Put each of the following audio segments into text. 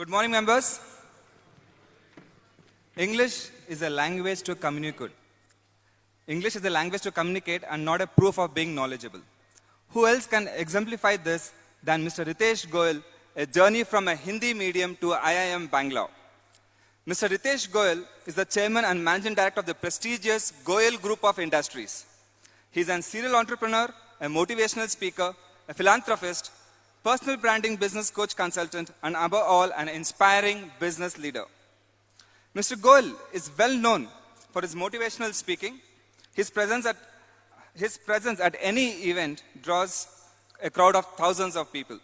Good morning, members. English is a language to communicate. English is a language to communicate and not a proof of being knowledgeable. Who else can exemplify this than Mr. Ritesh Goyal, a journey from a Hindi medium to IIM Bangalore. Mr. Ritesh Goyal is the chairman and managing director of the prestigious Goyal Group of Industries. He is a serial entrepreneur, a motivational speaker, a philanthropist, personal branding business coach consultant, and above all, an inspiring business leader. Mr. Goyal is well known for his motivational speaking. His presence at any event draws a crowd of thousands of people.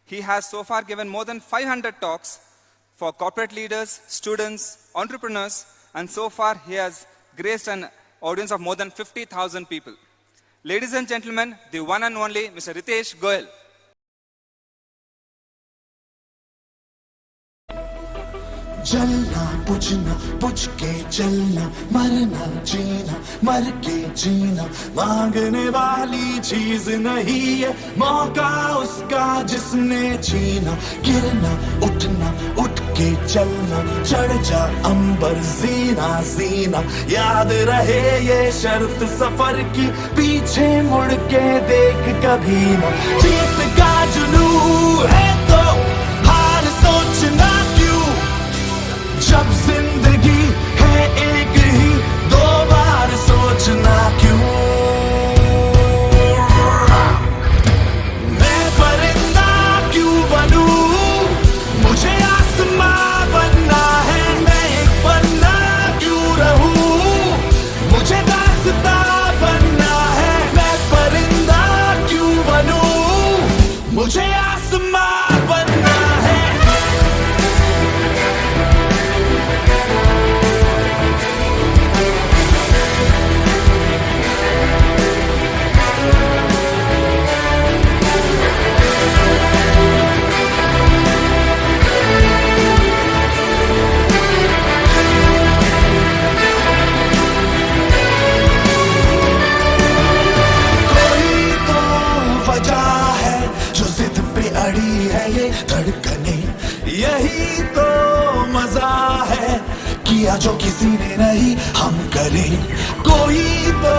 He has so far given more than 500 talks for corporate leaders, students, entrepreneurs, and so far he has graced an audience of more than 50,000 people. Ladies and gentlemen, the one and only Mr. Ritesh Goyal. जलना बुझना बुझ के जलना मरना जीना मर के जीना मांगने वाली चीज नहीं है मौका उसका जिसने छीना गिरना उठना उठ के चलना चढ़ जा अंबर जीना जीना याद रहे ये शर्त सफर की पीछे मुड़ के देख कभी ना जीत का जुनून है तो हार सोचना जब जिंदगी है एक ही दो बार सोचना क्यों मैं परिंदा क्यों बनूं मुझे आसमां बनना है मैं एक पन्ना क्यों रहूं मुझे दास्तां बनना है मैं परिंदा क्यों बनूं मुझे आसमां बनना है धड़कने यही तो मजा है किया जो किसी ने नहीं हम करें कोई तो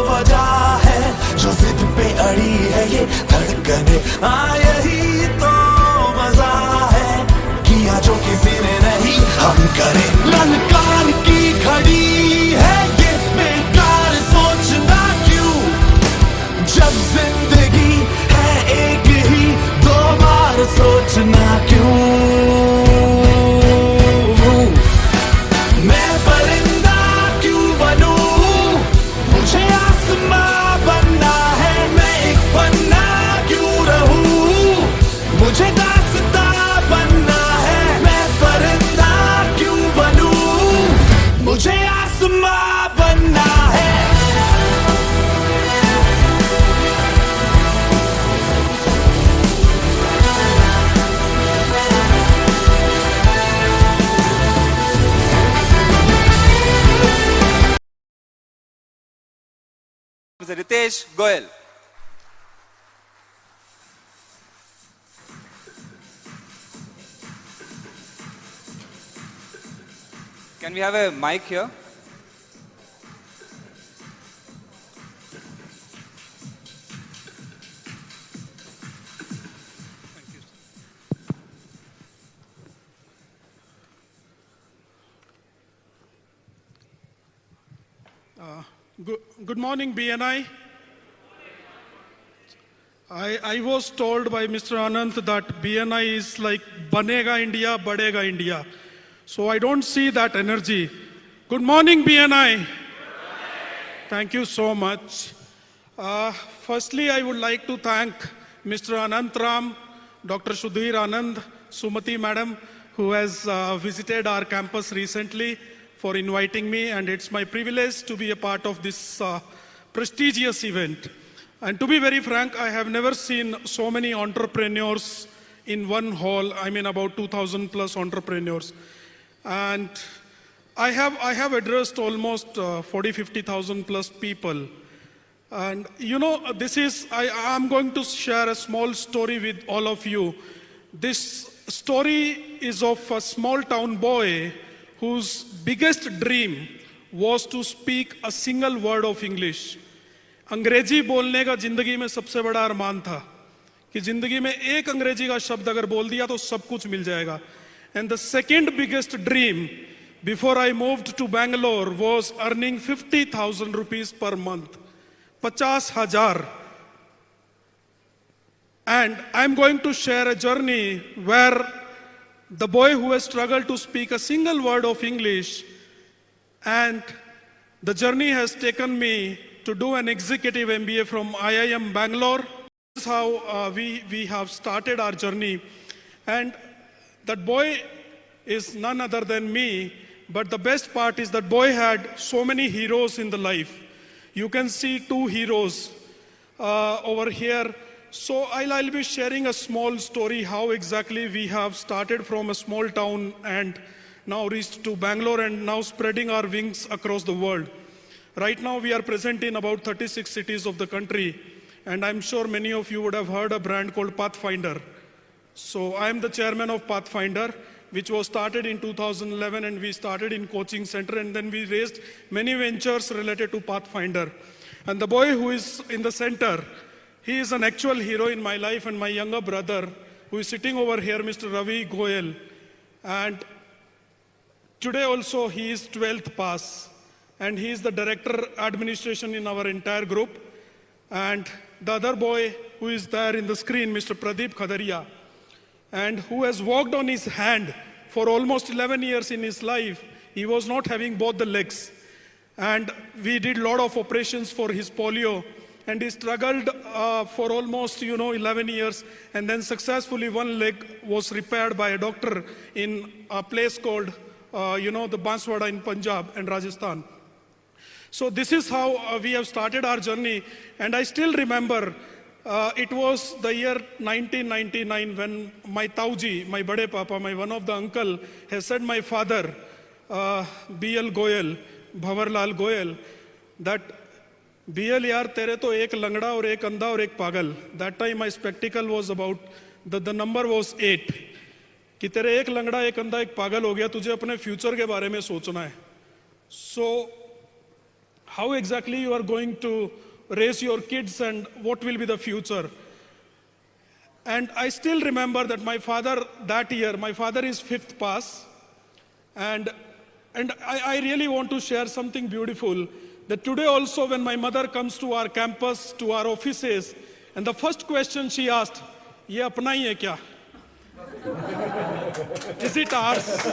वजह है जो जिद पे अड़ी है ये धड़कने यही तो मजा है किया जो किसी ने नहीं हम करें ललकार की घड़ी है ये बेकार सोचना क्यों जब जिंदगी है एक ही दो बार सोचना क्यों मैं परिंदा क्यों बनूं मुझे आसमां बनना है मैं एक पन्ना क्यों रहूं मुझे दास्तां बनना है मैं परिंदा क्यों बनूं मुझे आसमां बनना है Mr. Ritesh Goyal. Can we have a mic here? Good morning, BNI. I was told by Mr. Anant that BNI is like Banega India, Badega India. So I don't see that energy. Good morning, BNI. Thank you so much. Firstly, I would like to thank Mr. Anant Ram, Dr. Sudhir Anand, Sumati Madam, who has visited our campus recently, for inviting me, and it's my privilege to be a part of this prestigious event. And to be very frank, I have never seen so many entrepreneurs in one hall. I mean about 2,000 plus entrepreneurs. And I have addressed almost 50,000 plus people. And you know, I'm going to share a small story with all of you. This story is of a small town boy whose biggest dream was to speak a single word of English. अंग्रेजी बोलने का जिंदगी में सबसे बड़ा अरमान था कि जिंदगी में एक अंग्रेजी का शब्द अगर बोल दिया तो सब कुछ मिल जाएगा. And the second biggest dream before I moved to Bangalore was earning 50,000 rupees per month. 50,000. And I'm going to share a journey where the boy who has struggled to speak a single word of English, and the journey has taken me to do an executive MBA from IIM Bangalore. This is how we have started our journey. And that boy is none other than me, but the best part is that boy had so many heroes in the life. You can see two heroes over here. So I'll be sharing a small story how exactly we have started from a small town and now reached to Bangalore and now spreading our wings across the world. Right now we are present in about 36 cities of the country, and I'm sure many of you would have heard a brand called Pathfinder. So I'm the chairman of Pathfinder, which was started in 2011, and we started in coaching center, and then we raised many ventures related to Pathfinder. And the boy who is in the center, he is an actual hero in my life, and my younger brother who is sitting over here, Mr. Ritesh Goyal. And today also he is 12th pass, and he is the director administration in our entire group. And the other boy who is there in the screen, Mr. Pradeep Khadaria, and who has walked on his hand for almost 11 years in his life. He was not having both the legs. And we did a lot of operations for his polio. And he struggled for almost 11 years. And then successfully one leg was repaired by a doctor in a place called, the Banswara in Punjab and Rajasthan. So this is how we have started our journey. And I still remember it was the year 1999 when my Tauji, my Bade Papa, my one of the uncle, has said my father, BL Goyal, Bhavarlal Goyal, that BL yaar tere to ek langda aur ek andha aur ek pagal. That time my spectacle was about, the number was 8. कि तेरे एक लंगड़ा एक अंधा एक पागल हो गया, तुझे अपने फ्यूचर के बारे में सोचना है. So how exactly you are going to raise your kids and what will be the future? And I still remember that my father that year, my father is 5th pass, and I really want to share something beautiful, that today also when my mother comes to our campus, to our offices, and the first question she asked, ye apna hi hai kya? Is it ours?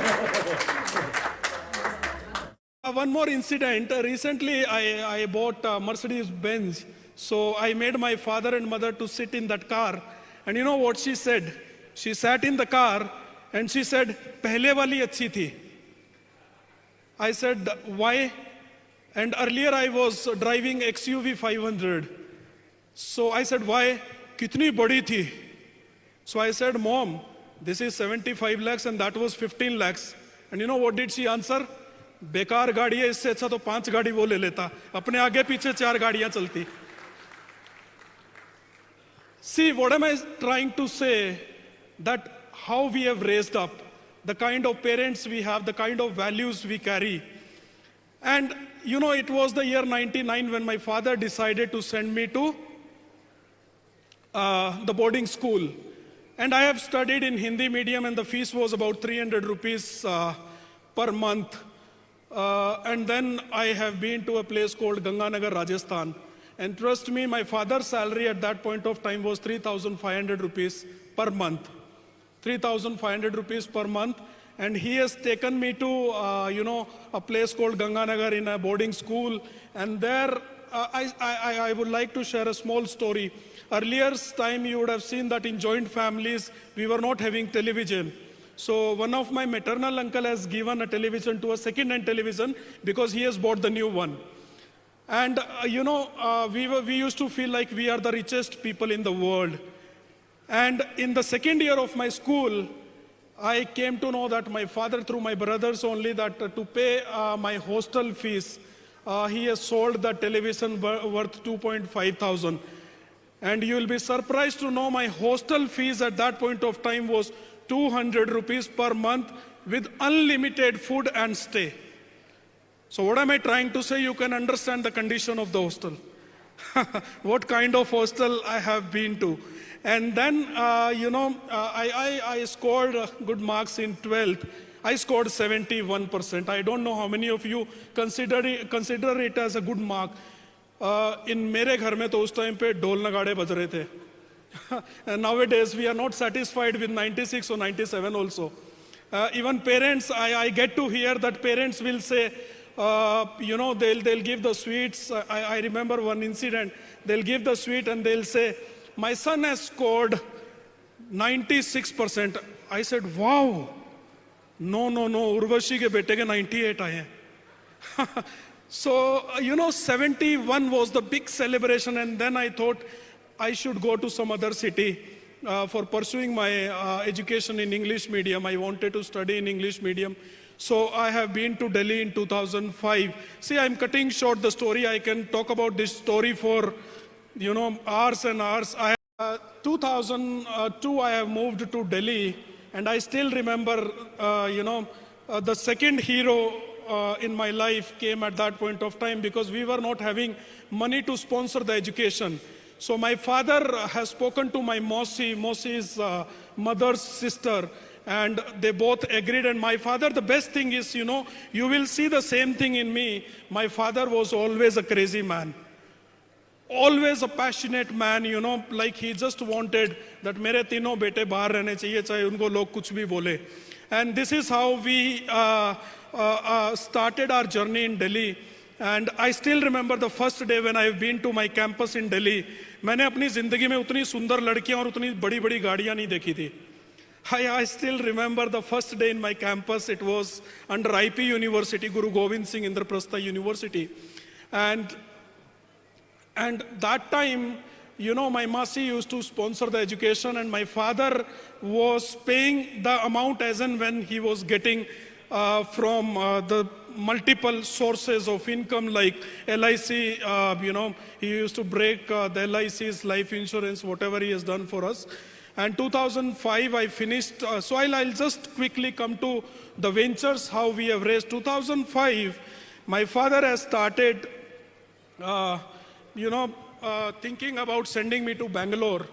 One more incident. Recently, I bought a Mercedes Benz. So I made my father and mother to sit in that car. And you know what she said? She sat in the car and she said, "Pehle wali achhi thi." I said, "Why?" And earlier I was driving XUV 500. So I said, "Why? Kitni badi thi?" So I said, "Mom, this is 75 lakhs and that was 15 lakhs. And you know what did she answer? बेकार गाड़ी है, इससे अच्छा तो 5 गाड़ी वो ले लेता, अपने आगे पीछे 4 गाड़ियां चलती. See, what am I trying to say? That how we have raised up, the kind of parents we have, the kind of values we carry. And it was the year 99 when my father decided to send me to the boarding school. And I have studied in Hindi medium, and the fees was about 300 rupees per month. And then I have been to a place called Ganganagar, Rajasthan. And trust me, my father's salary at that point of time was 3,500 rupees per month. 3,500 rupees per month. And he has taken me to, a place called Ganganagar in a boarding school. And there, I would like to share a small story. Earlier time, you would have seen that in joint families, we were not having television. So one of my maternal uncle has given a television to a second-hand television because he has bought the new one. And we used to feel like we are the richest people in the world. And in the second year of my school, I came to know that my father, through my brothers only, that to pay my hostel fees, he has sold the television worth 2.5 thousand. And you will be surprised to know my hostel fees at that point of time was 200 rupees per month with unlimited food and stay. So what am I trying to say? You can understand the condition of the hostel. What kind of hostel I have been to. And then, I scored good marks in 12th. I scored 71%. I don't know how many of you consider it as a good mark. In मेरे घर में तो उस time पे ढोल नगाड़े बज रहे थे. And nowadays we are not satisfied with 96 or 97 also. Even parents, I get to hear that parents will say, they'll give the sweets. I remember one incident. They'll give the sweet and they'll say, my son has scored 96%. I said, wow. No, Urvashi ke bete ke 98 aaye hain. So, 71 was the big celebration, and then I thought I should go to some other city for pursuing my education in English medium. I wanted to study in English medium. So I have been to Delhi in 2005. See, I'm cutting short the story. I can talk about this story for, hours and hours. 2002, I have moved to Delhi, and I still remember, the second hero in my life came at that point of time, because we were not having money to sponsor the education. So my father has spoken to my Mausi's mother's sister, and they both agreed. And my father, the best thing is, you will see the same thing in me. My father was always a crazy man. Always a passionate man, like he just wanted that mere tino bete bahar rehne chahiye, chahe unko log kuch bhi bole. And this is how we started our journey in Delhi. And I still remember the first day when I've been to my campus in Delhi. मैंने अपनी जिंदगी में उतनी सुंदर लड़कियां और उतनी बड़ी-बड़ी गाड़ियां नहीं देखी थी. I still remember the first day in my campus. It was under IP University, Guru Gobind Singh Indraprastha University. And that time, my Masi used to sponsor the education, and my father was paying the amount as and when he was getting from the multiple sources of income, like LIC, he used to break the LIC's life insurance, whatever he has done for us. And 2005, I finished. So I'll just quickly come to the ventures, how we have raised. 2005, my father has started, thinking about sending me to Bangalore.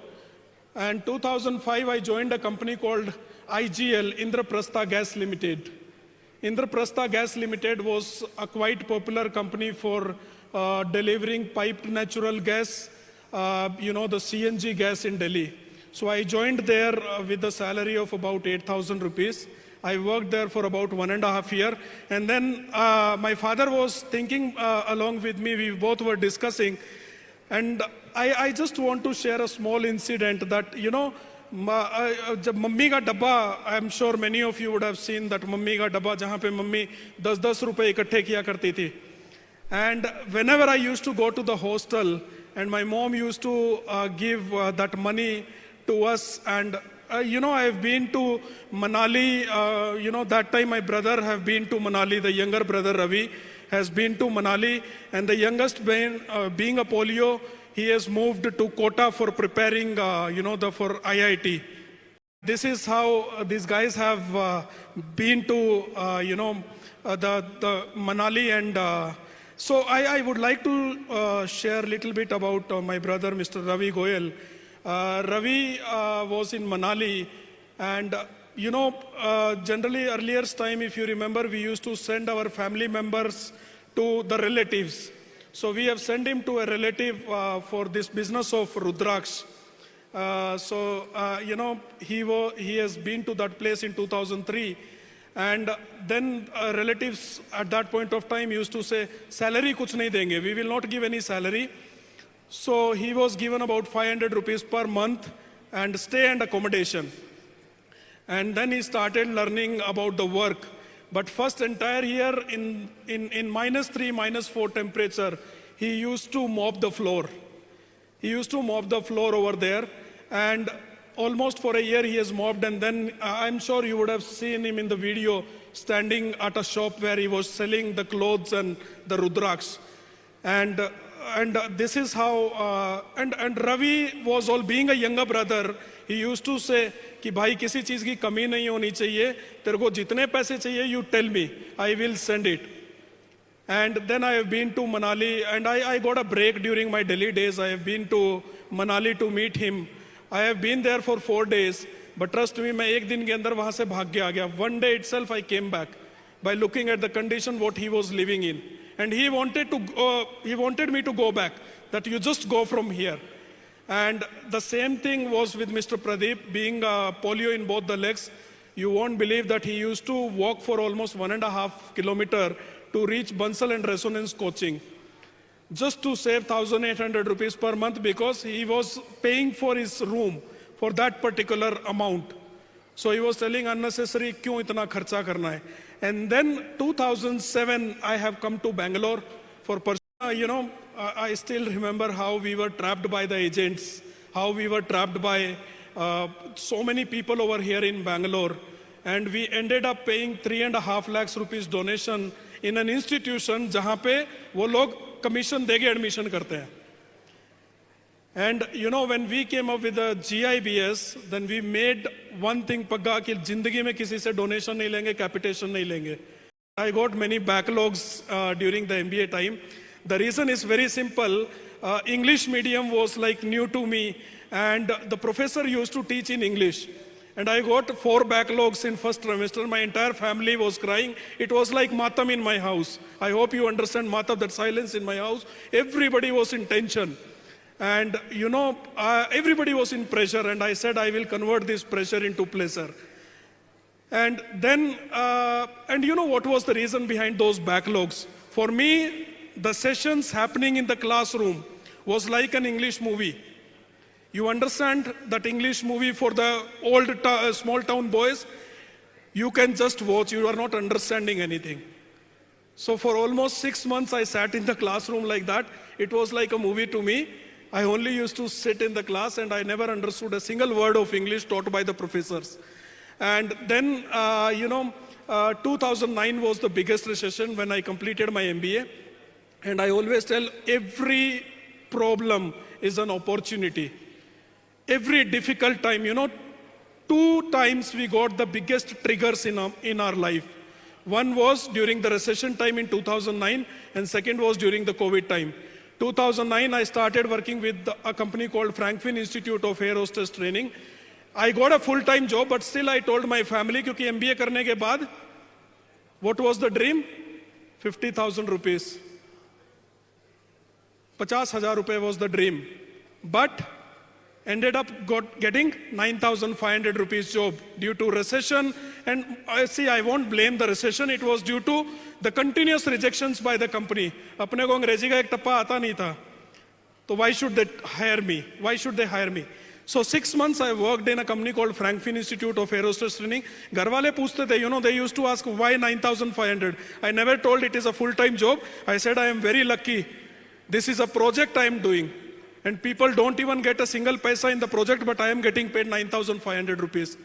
And 2005, I joined a company called IGL, Indraprastha Gas Limited. Indraprastha Gas Limited was a quite popular company for delivering piped natural gas, the CNG gas in Delhi. So I joined there with a salary of about 8,000 rupees. I worked there for about 1.5 years. And then my father was thinking along with me, we both were discussing. And I just want to share a small incident that, जब mummy का डब्बा, I am sure many of you would have seen that mummy का डब्बा जहाँ पे mummy 10-10 रुपए इकट्ठे किया करती थी. And whenever I used to go to the hostel, and my mom used to give that money to us, and I have been to Manali. That time my brother have been to Manali. The younger brother Ravi has been to Manali, and the youngest being a polio, he has moved to Kota for preparing, for IIT. This is how these guys have been to, the Manali. And so I would like to share a little bit about my brother, Mr. Ravi Goyal. Ravi was in Manali, and generally earlier time, if you remember, we used to send our family members to the relatives. So we have sent him to a relative for this business of Rudraksh. He has been to that place in 2003. And then relatives at that point of time used to say, salary kuch nahi denge, we will not give any salary. So he was given about 500 rupees per month and stay and accommodation. And then he started learning about the work. But first entire year in -3, -4 temperature, he used to mop the floor. He used to mop the floor over there. And almost for a year he has mopped. And then I'm sure you would have seen him in the video standing at a shop where he was selling the clothes and the Rudraksh. And this is how, and Ravi was all, being a younger brother, he used to say कि भाई किसी चीज की कमी नहीं होनी चाहिए, तेरे को जितने पैसे चाहिए, you tell me, I will send it. And then I have been to Manali, and I got a break during my Delhi days. I have been to Manali to meet him. I have been there for 4 days, but trust me, मैं एक दिन के अंदर वहां से भाग के आ गया. One day itself I came back by looking at the condition what he was living in. And he wanted me to go back, that you just go from here. And the same thing was with Mr. Pradeep, being polio in both the legs. You won't believe that he used to walk for almost 1.5 kilometers to reach Bansal and Resonance coaching, just to save 1,800 rupees per month, because he was paying for his room for that particular amount. So he was telling unnecessary, क्यों इतना खर्चा करना है? And then 2007, I have come to Bangalore for I still remember how we were trapped by the agents, how we were trapped by so many people over here in Bangalore. And we ended up paying 3.5 lakhs rupees donation in an institution जहाँ पे वो लोग commission देके admission करते हैं. And when we came up with the GIBS, then we made one thing पक्का कि जिंदगी में किसी से donation नहीं लेंगे, capitation नहीं लेंगे. I got many backlogs during the MBA time. The reason is very simple. English medium was like new to me, and the professor used to teach in English. And I got 4 backlogs in first trimester. My entire family was crying. It was like matam in my house. I hope you understand matam, that silence in my house. Everybody was in tension. And everybody was in pressure, and I said, I will convert this pressure into pleasure. And then, what was the reason behind those backlogs? For me, the sessions happening in the classroom was like an English movie. You understand that English movie for the old small town boys? You can just watch, you are not understanding anything. So for almost 6 months, I sat in the classroom like that. It was like a movie to me. I only used to sit in the class, and I never understood a single word of English taught by the professors. And then, 2009 was the biggest recession when I completed my MBA. And I always tell, every problem is an opportunity. Every difficult time, 2 times we got the biggest triggers in our life. One was during the recession time in 2009, and second was during the COVID time. 2009, I started working with a company called Frankfurt Institute of Air Hostess Training. I got a full-time job, but still I told my family, क्योंकि MBA करने के बाद, what was the dream? 50,000 rupees. 50,000 rupees was the dream. But ended up getting 9,500 rupees job due to recession. And I won't blame the recession. It was due to the continuous rejections by the company. अपने को अंग्रेजी का एक टप्पा आता नहीं था. So why should they hire me? Why should they hire me? So 6 months I worked in a company called Frankfurt Institute of Air Hostess Training. घर वाले पूछते थे, they used to ask why 9,500. I never told it is a full-time job. I said I am very lucky. This is a project I am doing. And people don't even get a single paisa in the project, but I am getting paid 9,500 rupees.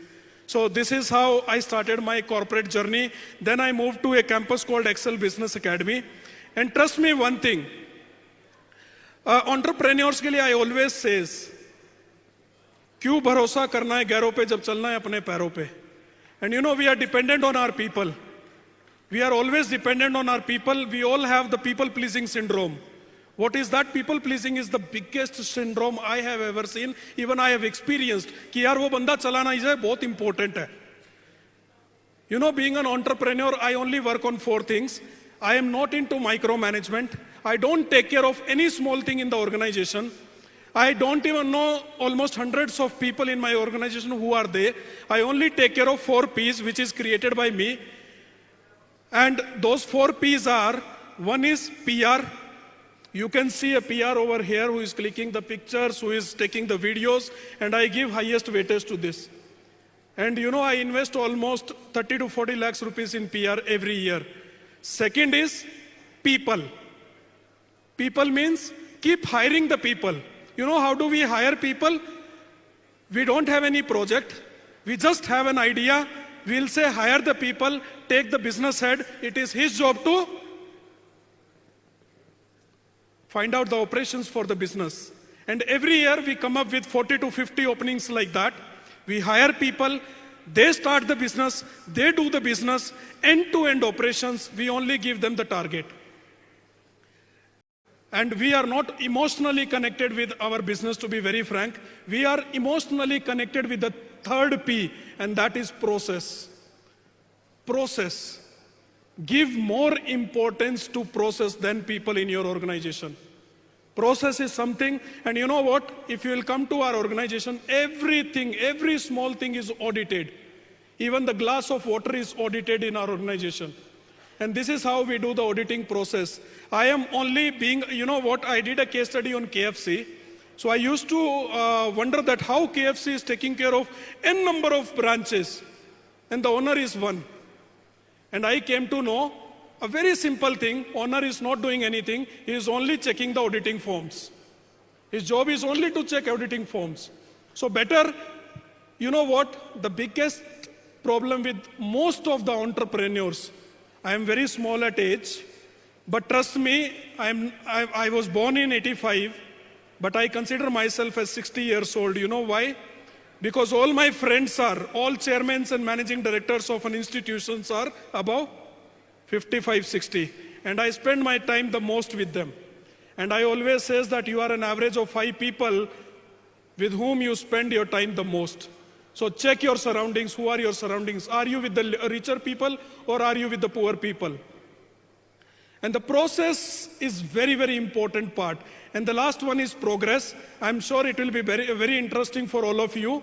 So this is how I started my corporate journey. Then I moved to a campus called Excel Business Academy. And trust me one thing, entrepreneurs के लिए I always says, क्यों भरोसा करना है गैरों पे जब चलना है अपने पैरों पे? And we are dependent on our people. We are always dependent on our people. We all have the people pleasing syndrome. What is that? People pleasing is the biggest syndrome I have ever seen. Even I have experienced. कि यार वो बंदा चलाना ही है बहुत important है. Being an entrepreneur, I only work on 4 things. I am not into micromanagement. I don't take care of any small thing in the organization. I don't even know almost hundreds of people in my organization who are there. I only take care of 4 P's, which is created by me. And those 4 P's are, one is PR. You can see a PR over here who is clicking the pictures, who is taking the videos, and I give highest weightage to this. And I invest almost 30 to 40 lakhs rupees in PR every year. Second is people. People means keep hiring the people. How do we hire people? We don't have any project. We just have an idea. We'll say hire the people, take the business head. It is his job to find out the operations for the business. And every year we come up with 40 to 50 openings like that. We hire people, they start the business, they do the business, end-to-end operations, we only give them the target. And we are not emotionally connected with our business, to be very frank. We are emotionally connected with the third P, and that is process. Process. Give more importance to process than people in your organization. Process is something, and you know what? If you will come to our organization, everything, every small thing is audited. Even the glass of water is audited in our organization. And this is how we do the auditing process. I am only being, you know what, I did a case study on KFC. So I used to wonder that how KFC is taking care of n number of branches. And the owner is one. And I came to know a very simple thing. Owner is not doing anything. He is only checking the auditing forms. His job is only to check auditing forms. So better, you know what, the biggest problem with most of the entrepreneurs, I am very small at age, but trust me, I was born in 85, but I consider myself as 60 years old. You know why? Because all my friends are, all chairmen and managing directors of an institutions are above 55, 60. And I spend my time the most with them. And I always say that you are an average of 5 people with whom you spend your time the most. So check your surroundings. Who are your surroundings? Are you with the richer people or are you with the poor people? And the process is very, very important part. And the last one is progress. I'm sure it will be very, very interesting for all of you.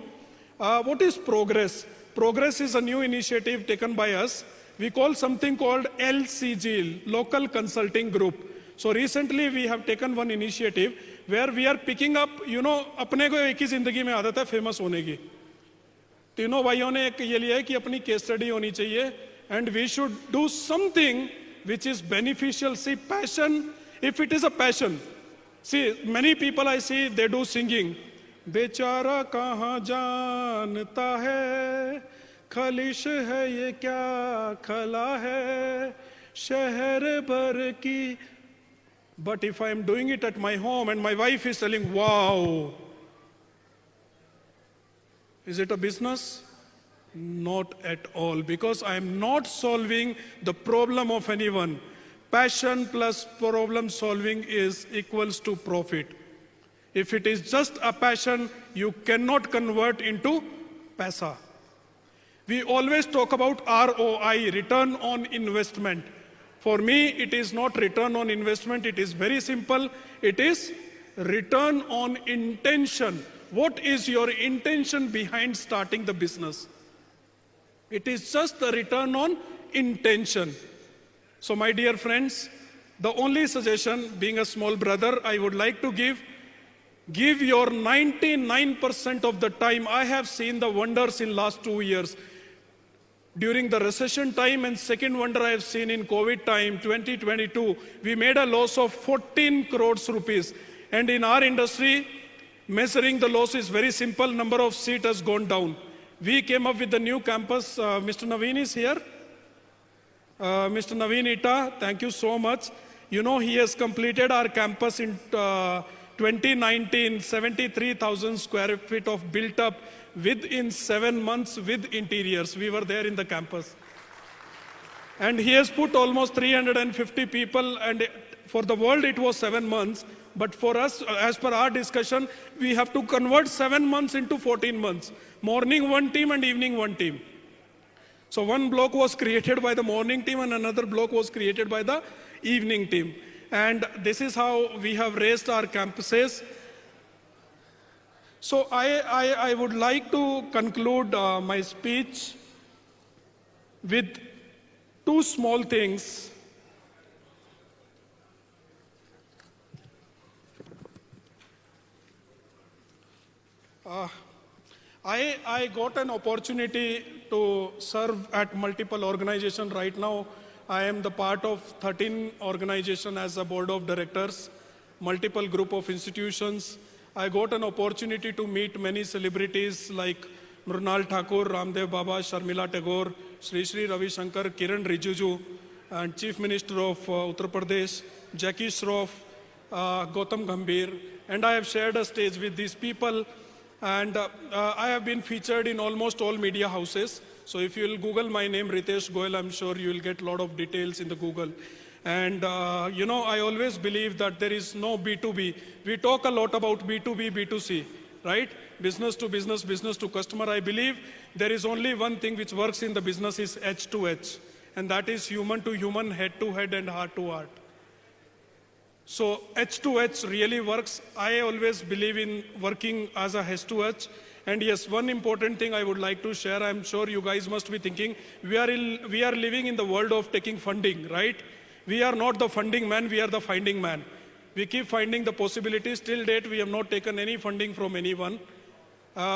What is progress? Progress is a new initiative taken by us. We call something called LCG, Local Consulting Group. So recently we have taken one initiative where we are picking up, you know, अपने को एक ही जिंदगी में आदत है famous होने की. तीनों भाइयों ने एक ये लिया है कि अपनी केस स्टडी होनी चाहिए and we should do something which is beneficial. See, passion, if it is a passion. See, many people I see, they do singing. बेचारा कहाँ जानता है खलिश है ये क्या खला है शहर भर की. But if I am doing it at my home and my wife is telling, wow, is it a business? Not at all, because I am not solving the problem of anyone. Passion plus problem solving is equals to profit. If it is just a passion, you cannot convert into paisa. We always talk about ROI, return on investment. For me, it is not return on investment. It is very simple. It is return on intention. What is your intention behind starting the business? It is just the return on intention. So my dear friends, the only suggestion, being a small brother, I would like to give your 99% of the time. I have seen the wonders in last 2 years. During the recession time, and second wonder I have seen in COVID time, 2022, we made a loss of 14 crores rupees. And in our industry, measuring the loss is very simple. Number of seats has gone down. We came up with the new campus. Mr. Naveen is here. Mr. Naveen Ita, thank you so much. You know, he has completed our campus in 2019, 73,000 square feet of built up within 7 months with interiors. We were there in the campus. And he has put almost 350 people, and for the world it was 7 months. But for us, as per our discussion, we have to convert 7 months into 14 months. Morning one team and evening one team. So one block was created by the morning team and another block was created by the evening team. And this is how we have raised our campuses. So I would like to conclude my speech with 2 small things. I got an opportunity to serve at multiple organizations. Right now, I am the part of 13 organizations as a board of directors, multiple group of institutions. I got an opportunity to meet many celebrities like Mrunal Thakur, Ramdev Baba, Sharmila Tagore, Sri Sri Ravi Shankar, Kiran Rijiju, and Chief Minister of Uttar Pradesh, Jackie Shroff, Gautam Gambhir, and I have shared a stage with these people, and I have been featured in almost all media houses. So if you will Google my name, Ritesh Goyal, I'm sure you will get a lot of details in the Google. And I always believe that there is no B2B. We talk a lot about B2B, B2C, right? Business to business, business to customer. I believe there is only one thing which works in the business is H to H, and that is human to human, head to head, and heart to heart. So H to H really works. I always believe in working as a H to H. And yes, one important thing I would like to share, I'm sure you guys must be thinking, we are living in the world of taking funding, right? We are not the funding man, we are the finding man. We keep finding the possibilities. Till date, we have not taken any funding from anyone.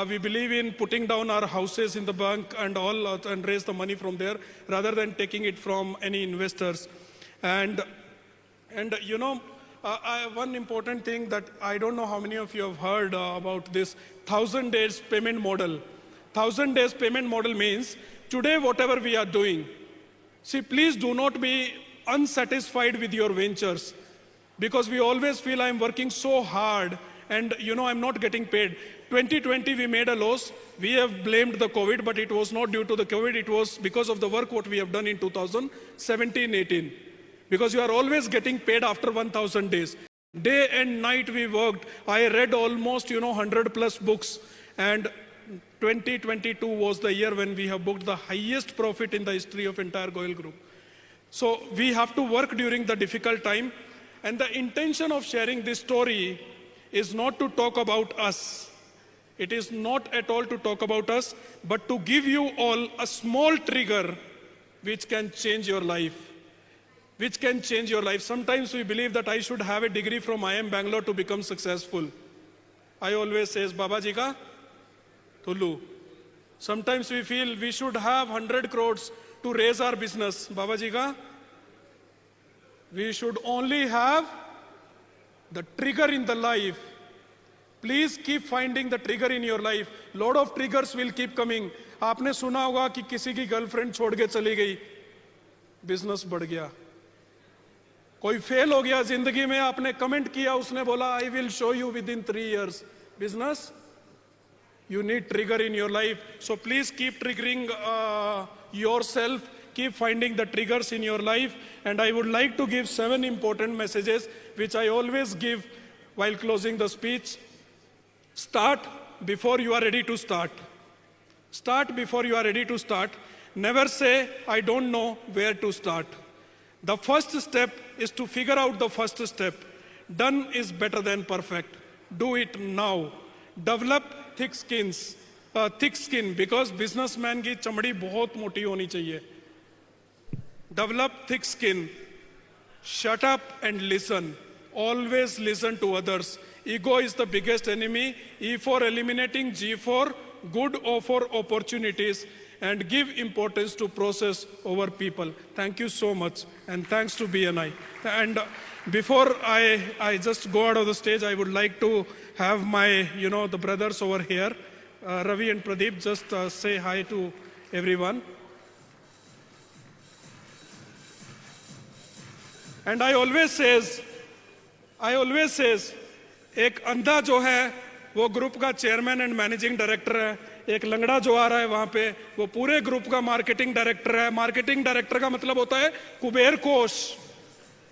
We believe in putting down our houses in the bank and all and raise the money from there rather than taking it from any investors. And one important thing that I don't know how many of you have heard about this 1,000 days payment model. 1,000 days payment model means today whatever we are doing, see, please do not be unsatisfied with your ventures, because we always feel I'm working so hard and I'm not getting paid. 2020 we made a loss. We have blamed the COVID, but it was not due to the COVID. It was because of the work what we have done in 2017-18. Because you are always getting paid after 1,000 days. Day and night we worked. I read almost 100 plus books, and 2022 was the year when we have booked the highest profit in the history of entire Goyal Group. So we have to work during the difficult time, and the intention of sharing this story is not to talk about us. It is not at all to talk about us, but to give you all a small trigger which can change your life. Which can change your life. Sometimes we believe that I should have a degree from IIM Bangalore to become successful. I always say, Baba Ji ka Tullu. Sometimes we feel we should have 100 crores to raise our business. Baba Ji ka, we should only have the trigger in the life. Please keep finding the trigger in your life. Lot of triggers will keep coming. आपने सुना होगा कि किसी की girlfriend छोड़ के चली गई, बिजनेस बढ़ गया. कोई फेल हो गया जिंदगी में, आपने कमेंट किया, उसने बोला I will show you with in 3 years. Business, you need trigger in your life. So please keep triggering yourself. Keep finding the triggers in your life. And I would like to give 7 important messages which I always give while closing the speech. Start before you are ready to start. Start before you are ready to start. Never say, I don't know where to start. The first step is to figure out the first step. Done is better than perfect. Do it now. Develop thick skin, because businessman की चमड़ी बहुत मोटी होनी चाहिए. Develop thick skin. Shut up and listen. Always listen to others. Ego is the biggest enemy. E for eliminating, G for good, O for opportunities, and give importance to process over people. Thank you so much, and thanks to BNI. And before I just go out of the stage, I would like to have my, the brothers over here, Ravi and Pradeep, just say hi to everyone. And I always says, एक अंधा जो है वो group का chairman and managing director है. एक लंगड़ा जो आ रहा है वहां पे वो पूरे ग्रुप का मार्केटिंग डायरेक्टर है. मार्केटिंग डायरेक्टर का मतलब होता है कुबेर कोश,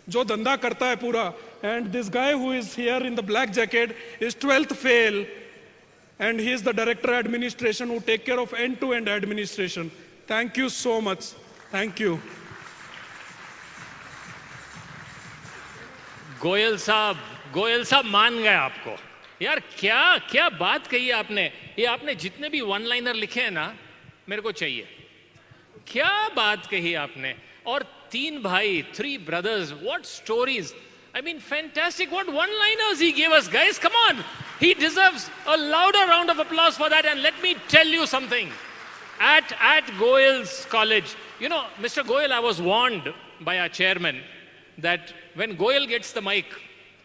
जो धंधा करता है पूरा. And this guy who is here in the black jacket is 12th fail, and he is the director administration who take care of end to end administration. Thank you so much. Thank you. Goyal साहब मान गए आपको. यार क्या क्या बात कही आपने. ये आपने जितने भी वन लाइनर लिखे हैं ना, मेरे को चाहिए. क्या बात कही आपने. और 3 भाई, 3 brothers, what stories. I mean, fantastic. What one-liners he gave us, guys. Come on. He deserves a louder round of applause for that. And let me tell you something. At Goyal's college, Mr. Goyal, I was warned by our chairman that when Goyal gets the mic,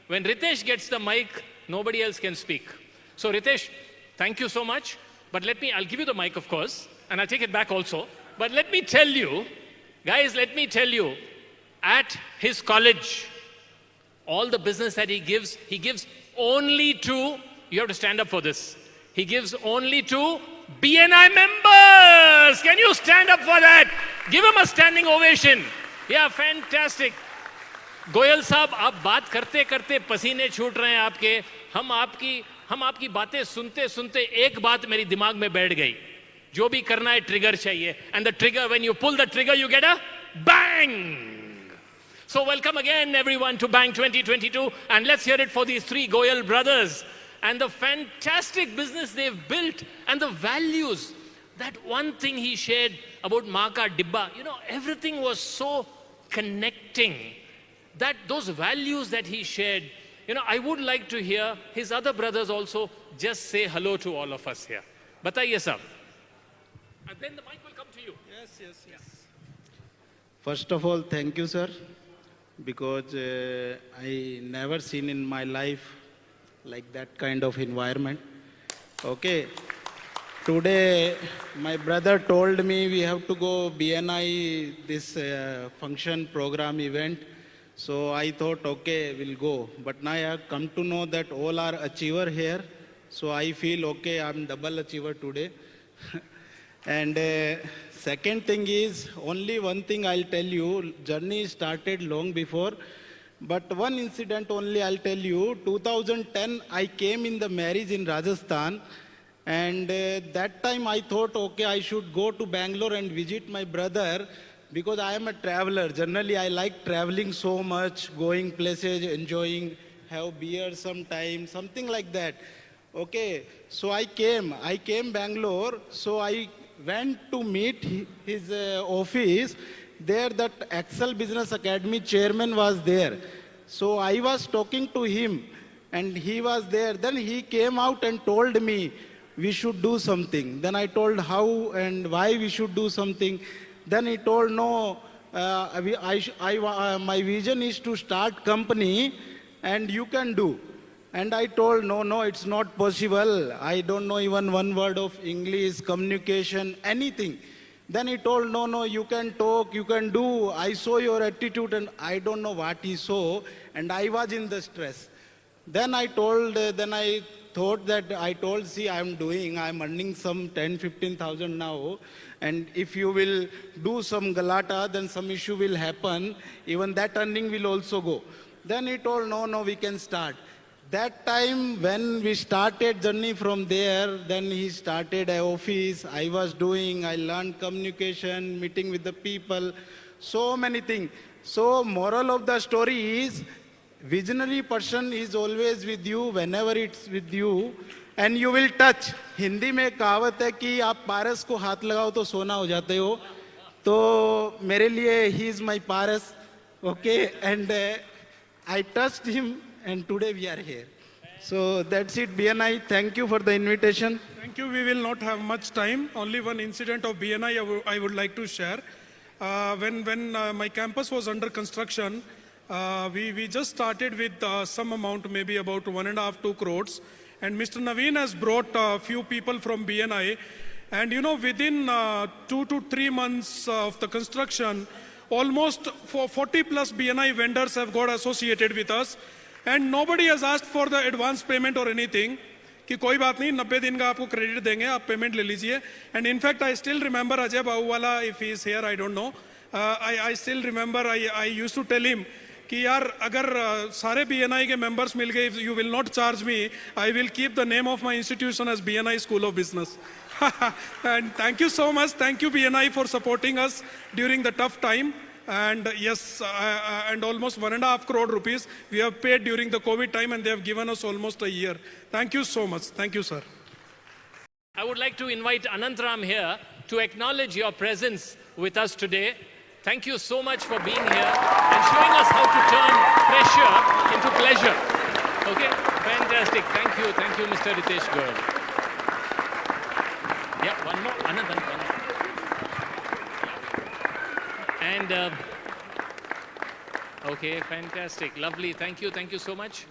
when Ritesh gets the mic, nobody else can speak. So Ritesh, thank you so much. But I'll give you the mic, of course, and I'll take it back also. But let me tell you, guys, at his college, all the business that he gives only to, you have to stand up for this, he gives only to BNI members. Can you stand up for that? Give him a standing ovation. Yeah, fantastic. Goyal साहब, आप बात करते करते पसीने छूट रहे हैं आपके. हम आपकी बातें सुनते सुनते एक बात मेरी दिमाग में बैठ गई. जो भी करना है ट्रिगर चाहिए. And the trigger, when you pull the trigger, you get a bang. So welcome again everyone to Bang 2022, and let's hear it for these three Goyal brothers and the fantastic business they've built and the values. That one thing he shared about Maa Ka Dibba, you know, everything was so connecting. That those values that he shared, you know, I would like to hear his other brothers also just say hello to all of us here. Bataiye sir. And then the mic will come to you. Yes. First of all, thank you, sir, because I never seen in my life like that kind of environment. Okay. Today, my brother told me we have to go BNI, this function, program, event. So I thought, okay, we'll go. But now I have come to know that all are achiever here. So I feel, okay, I'm double achiever today. And second thing is, only one thing I'll tell you, journey started long before. But one incident only I'll tell you. 2010, I came in the marriage in Rajasthan. And that time I thought, okay, I should go to Bangalore and visit my brother, because I am a traveler. Generally, I like traveling so much, going places, enjoying, have beer sometime, something like that. Okay, so I came Bangalore, so I went to meet his office. There, that Excel Business Academy chairman was there. So I was talking to him, and he was there. Then he came out and told me, we should do something. Then I told how and why we should do something. Then he told, no, my vision is to start company and you can do. And I told, no, it's not possible. I don't know even one word of English, communication, anything. Then he told, no, you can talk, you can do. I saw your attitude, and I don't know what he saw, and I was in the stress. Then I told, see, I'm earning some 10-15,000 now. And if you will do some galata, then some issue will happen. Even that earning will also go. Then he told, no, we can start. That time when we started journey from there, then he started an office. I learned communication, meeting with the people, so many things. So moral of the story is, visionary person is always with you whenever it's with you, and you will touch. Hindi में कहावत है कि आप पारस को हाथ लगाओ तो सोना हो जाते हो. तो मेरे लिए he is my Paras, okay, and I touched him, and today we are here. So that's it, BNI. Thank you for the invitation. Thank you. We will not have much time. Only one incident of BNI I would like to share. When my campus was under construction, we just started with some amount, maybe about 1.5-2 crores. And Mr. Naveen has brought a few people from BNI. And you know, within 2 to 3 months of the construction, almost 40 plus BNI vendors have got associated with us. And nobody has asked for the advance payment or anything. कि कोई बात नहीं, 90 दिन का आपको credit देंगे, आप payment ले लीजिए. And in fact, I still remember Ajay Bahuwala, if he is here, I don't know. I still remember, I used to tell him कि यार अगर सारे BNI के members मिल गए, you will not charge me, I will keep the name of my institution as BNI School of Business. And thank you so much. Thank you BNI for supporting us during the tough time. And yes, and almost 1.5 crore rupees we have paid during the COVID time, and they have given us almost a year. Thank you so much. Thank you, sir. I would like to invite Anantram here to acknowledge your presence with us today. Thank you so much for being here and showing us how to turn pressure into pleasure. Okay, fantastic. Thank you, Mr. Ritesh Goyal. Yeah, one more, Anand. And okay, fantastic, lovely. Thank you so much.